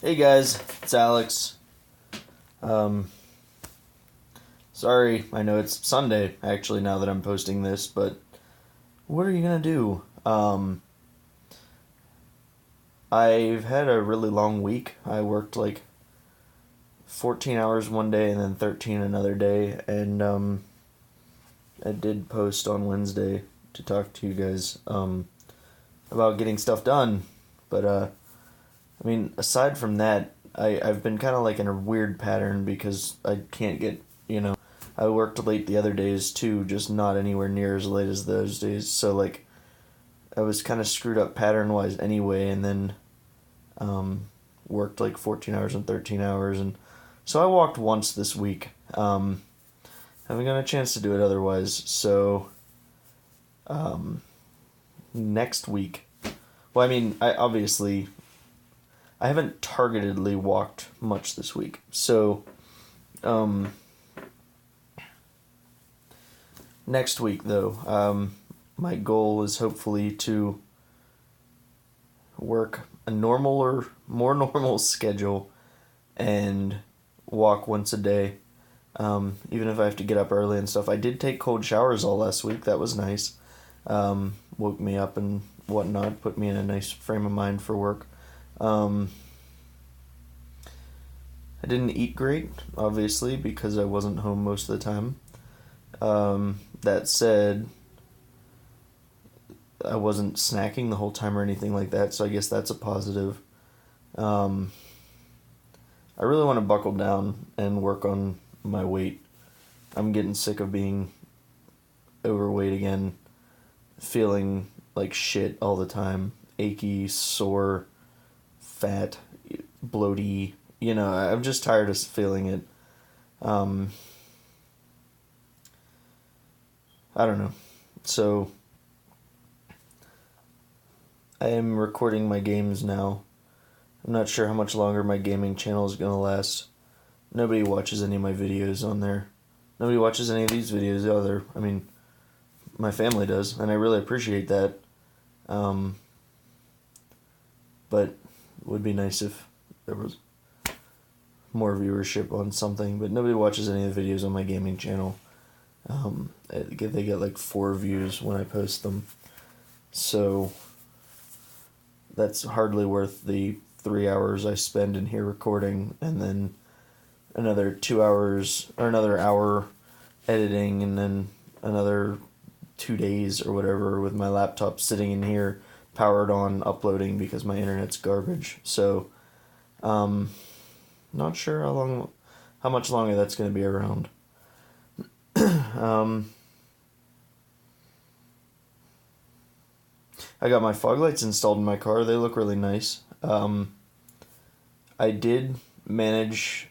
Hey guys, it's Alex. Um, Sorry, I know it's Sunday actually now that I'm posting this, but what are you gonna do? I've had a really long week. I worked like 14 hours one day and then 13 another day, and I did post on Wednesday to talk to you guys about getting stuff done, but I mean, aside from that, I've been kind of like in a weird pattern because I can't get. I worked late the other days too, just not anywhere near as late as those days. So, like, I was kind of screwed up pattern wise anyway, and then worked like 14 hours and 13 hours. And so I walked once this week. Haven't got a chance to do it otherwise. So, next week. Well, I mean, I haven't targetedly walked much this week. So, next week though, my goal is hopefully to work a normal or more normal schedule and walk once a day. Even if I have to get up early and stuff. I did take cold showers all last week. That was nice. Woke me up and whatnot. Put me in a nice frame of mind for work. I didn't eat great, obviously, because I wasn't home most of the time. That said, I wasn't snacking the whole time or anything like that, so I guess that's a positive. I really want to buckle down and work on my weight. I'm getting sick of being overweight again, feeling like shit all the time. Achy, sore, fat, bloaty. I'm just tired of feeling it. I don't know. So, I am recording my games now. I'm not sure how much longer my gaming channel is going to last. Nobody watches any of my videos on there. Nobody watches any of these videos either. I mean, my family does, and I really appreciate that. But it would be nice if there was more viewership on something, but nobody watches any of the videos on my gaming channel. They get like 4 views when I post them. So that's hardly worth the 3 hours I spend in here recording, and then another 2 hours or another hour editing, and then another 2 days or whatever with my laptop sitting in here powered on uploading because my internet's garbage. So not sure how much longer that's going to be around. I got my fog lights installed in my car. They look really nice. I did manage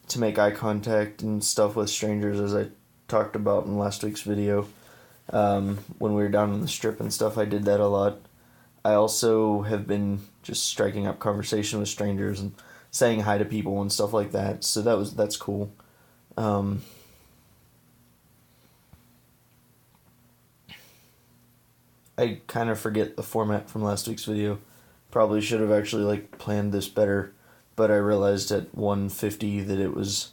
to make eye contact and stuff with strangers, as I talked about in last week's video. When we were down on the strip and stuff, I did that a lot. I also have been just striking up conversation with strangers and saying hi to people and stuff like that. So that's cool. I kind of forget the format from last week's video. Probably should have actually planned this better, but I realized at 1:50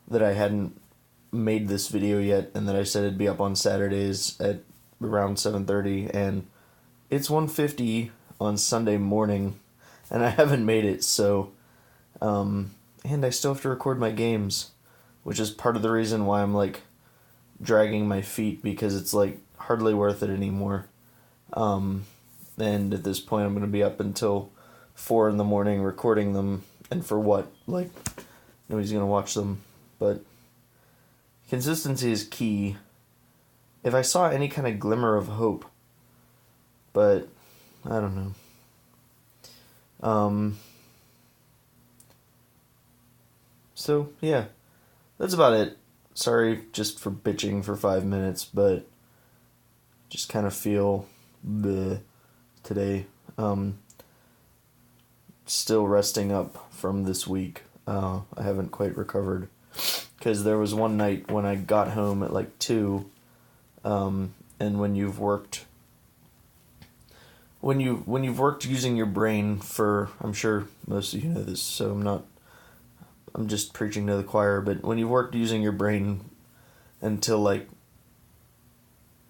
that I hadn't made this video yet, and that I said it'd be up on Saturdays at around 7:30, and it's 1:50 on Sunday morning, and I haven't made it. So, and I still have to record my games, which is part of the reason why I'm dragging my feet, because it's hardly worth it anymore. And at this point, I'm going to be up until 4 in the morning recording them, and for what? Nobody's going to watch them. But consistency is key. If I saw any kind of glimmer of hope, but I don't know. So yeah, that's about it. Sorry just for bitching for 5 minutes, but just kind of feel bleh today. Still resting up from this week. I haven't quite recovered, because there was one night when I got home at 2, and when you've worked when you've worked using your brain for, I'm sure most of you know this, so I'm just preaching to the choir, but when you've worked using your brain until like,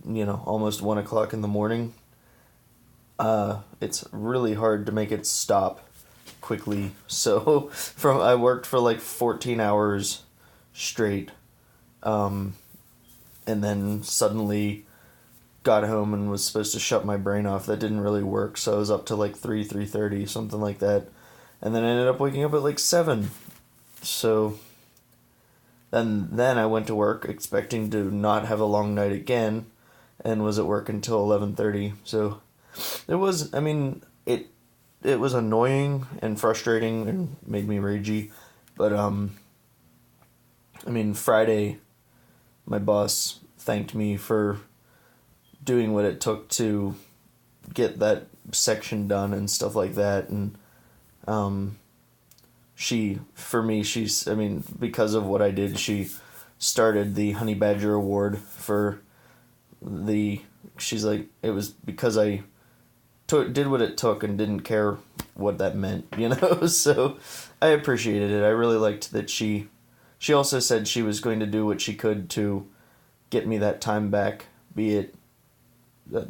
almost 1 o'clock in the morning, it's really hard to make it stop quickly. So I worked for like 14 hours straight, and then suddenly got home and was supposed to shut my brain off. That didn't really work, so I was up to like 3:30, something like that. And then I ended up waking up at like 7. So then I went to work expecting to not have a long night again, and was at work until 11:30. So it was, it was annoying and frustrating and made me ragey. But Friday my boss thanked me for doing what it took to get that section done and stuff like that. And because of what I did, she started the Honey Badger Award for she's like, it was because I did what it took and didn't care what that meant, so I appreciated it. I really liked that she also said she was going to do what she could to get me that time back, be it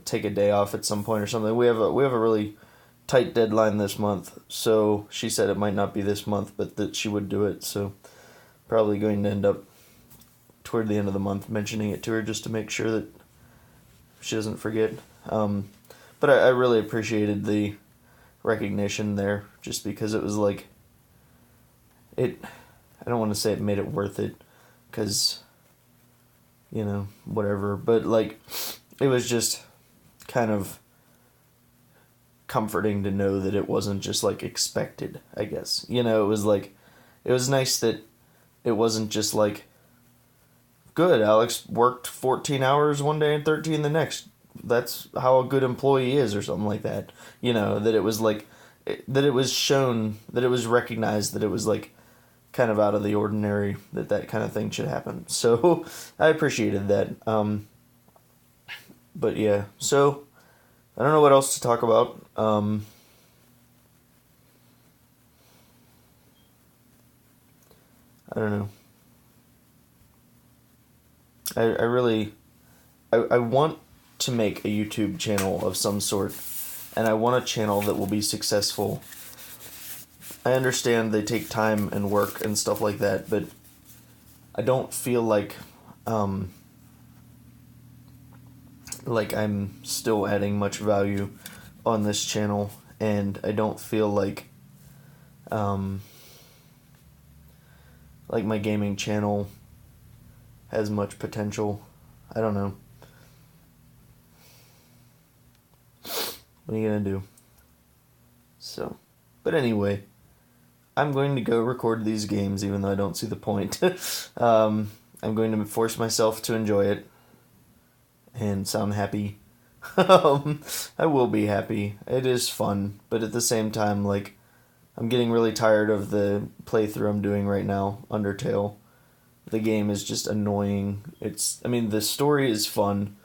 take a day off at some point or something. We have a really tight deadline this month, so she said it might not be this month, but that she would do it. So probably going to end up toward the end of the month mentioning it to her just to make sure that she doesn't forget. But I really appreciated the recognition there, just because it was like, I don't want to say it made it worth it, because, whatever, but like, it was just kind of comforting to know that it wasn't just like expected, I guess. It was like, it was nice that it wasn't just like, good, Alex worked 14 hours one day and 13 the next. That's how a good employee is, or something like that. That it was like, that it was shown, that it was recognized, that it was like kind of out of the ordinary, that kind of thing should happen. So I appreciated that. But yeah, so I don't know what else to talk about. I don't know. I want to make a YouTube channel of some sort, and I want a channel that will be successful. I understand they take time and work and stuff like that, but I don't feel like I'm still adding much value on this channel, and I don't feel like my gaming channel has much potential. I don't know. What are you gonna do? So, but anyway, I'm going to go record these games, even though I don't see the point. I'm going to force myself to enjoy it and sound happy. I will be happy. It is fun, but at the same time, like, I'm getting really tired of the playthrough I'm doing right now, Undertale. The game is just annoying. The story is fun,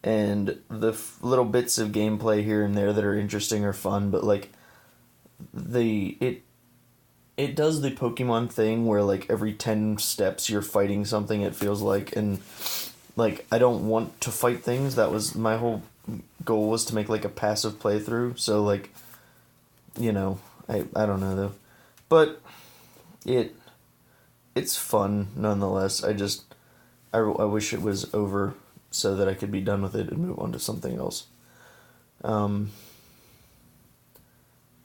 and the little bits of gameplay here and there that are interesting are fun, but like, it does the Pokemon thing where like every 10 steps you're fighting something, it feels like, and like, I don't want to fight things. That was my whole goal, was to make like a passive playthrough, so like, I don't know though, but it's fun nonetheless. I wish it was over so that I could be done with it and move on to something else.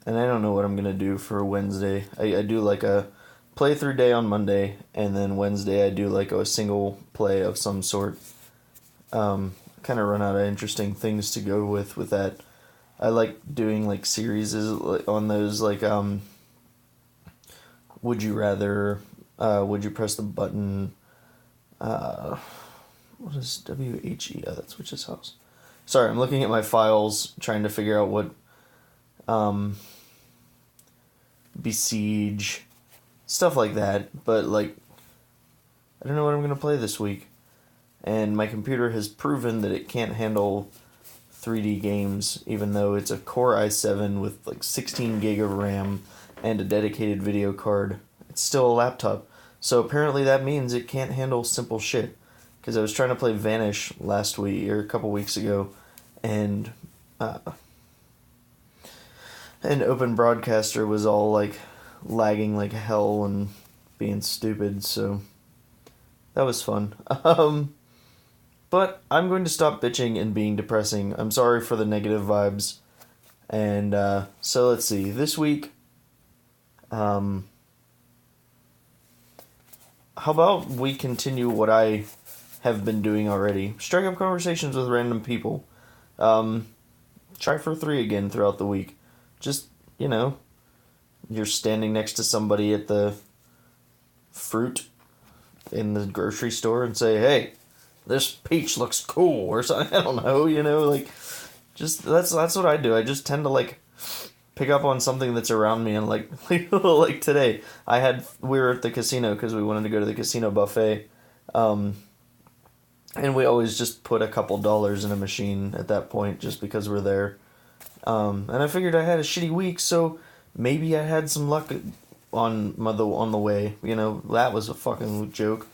And I don't know what I'm gonna do for Wednesday. I do like a playthrough day on Monday, and then Wednesday I do like a single play of some sort. Kind of run out of interesting things to go with that. I like doing like series on those, like would you rather, would you press the button, what is WHE? Oh, that's Witch's House. Sorry, I'm looking at my files trying to figure out what Besiege, stuff like that, but like, I don't know what I'm going to play this week, and my computer has proven that it can't handle 3D games, even though it's a Core i7 with like 16 gig of RAM and a dedicated video card. It's still a laptop. So apparently that means it can't handle simple shit. Because I was trying to play Vanish last week, or a couple weeks ago, and Open Broadcaster was all like lagging like hell and being stupid, so that was fun. But I'm going to stop bitching and being depressing. I'm sorry for the negative vibes. And so let's see. This week, how about we continue what I have been doing already? Strike up conversations with random people. Try for 3 again throughout the week. Just, you're standing next to somebody at the fruit in the grocery store and say, hey, this peach looks cool, or something. I don't know, just, that's what I do. I just tend to, pick up on something that's around me, and, like today, we were at the casino, because we wanted to go to the casino buffet, and we always just put a couple dollars in a machine at that point, just because we're there, and I figured I had a shitty week, so maybe I had some luck on the way, that was a fucking joke.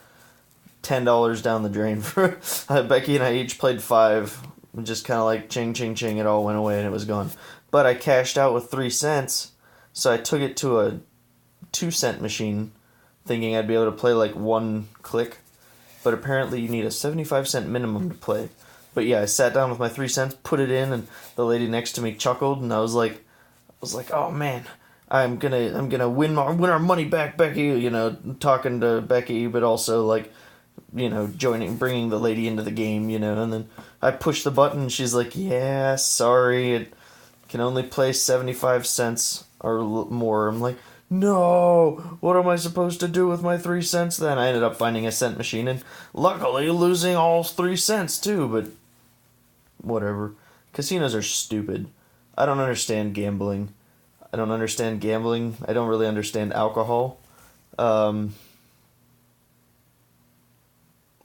$10 down the drain for Becky and I each played 5. Just kind of like ching ching ching, it all went away and it was gone. But I cashed out with 3 cents, so I took it to a 2-cent machine, thinking I'd be able to play like 1 click. But apparently you need a 75-cent minimum to play. But yeah, I sat down with my 3 cents, put it in, and the lady next to me chuckled, and I was like, oh man, I'm gonna win our money back, Becky. Talking to Becky, but also bringing the lady into the game, and then I push the button, and she's like, yeah, sorry, it can only play 75 cents or more. I'm like, no, what am I supposed to do with my 3 cents then? I ended up finding a cent machine, and luckily losing all 3 cents too, but whatever. Casinos are stupid. I don't understand gambling. I don't really understand alcohol. I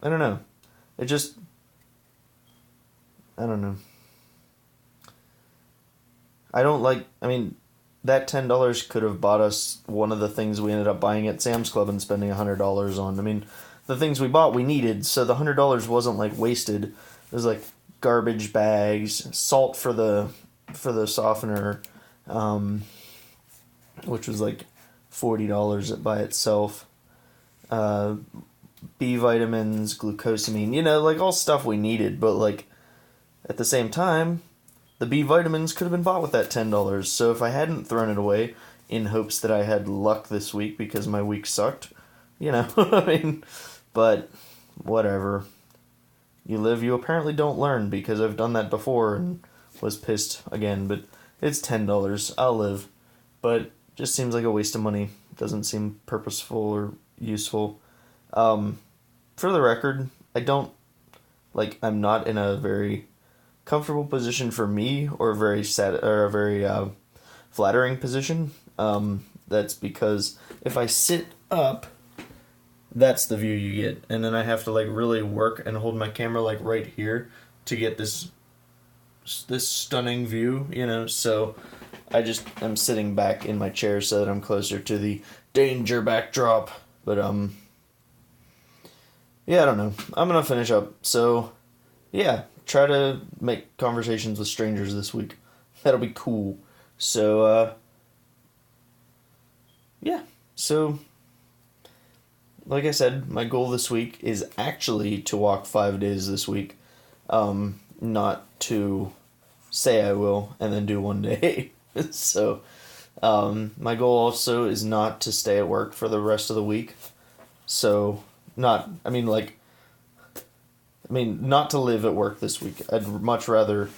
don't know. I don't know. That $10 could have bought us one of the things we ended up buying at Sam's Club and spending $100 on. The things we bought we needed, so the $100 wasn't wasted. It was garbage bags, salt for the softener, which was $40 by itself. B vitamins, glucosamine, all stuff we needed, but at the same time, the B vitamins could have been bought with that $10. So if I hadn't thrown it away in hopes that I had luck this week because my week sucked, but whatever. You live, you apparently don't learn, because I've done that before and was pissed again, but it's $10. I'll live. But just seems like a waste of money. Doesn't seem purposeful or useful. For the record, I'm not in a very comfortable position for me, or a very flattering position. That's because if I sit up, that's the view you get, and then I have to really work and hold my camera right here to get this stunning view, so I'm sitting back in my chair so that I'm closer to the danger backdrop, but yeah, I don't know. I'm gonna finish up, so yeah, try to make conversations with strangers this week. That'll be cool. So yeah, so like I said, my goal this week is actually to walk 5 days this week, not to say I will and then do 1 day. So my goal also is not to stay at work for the rest of the week. So not to live at work this week. I'd much rather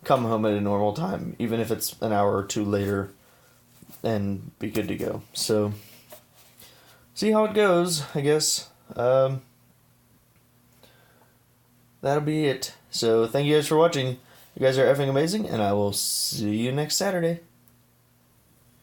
come home at a normal time, even if it's an hour or 2 later, and be good to go. So see how it goes, I guess. That'll be it. So thank you guys for watching. You guys are effing amazing, and I will see you next Saturday.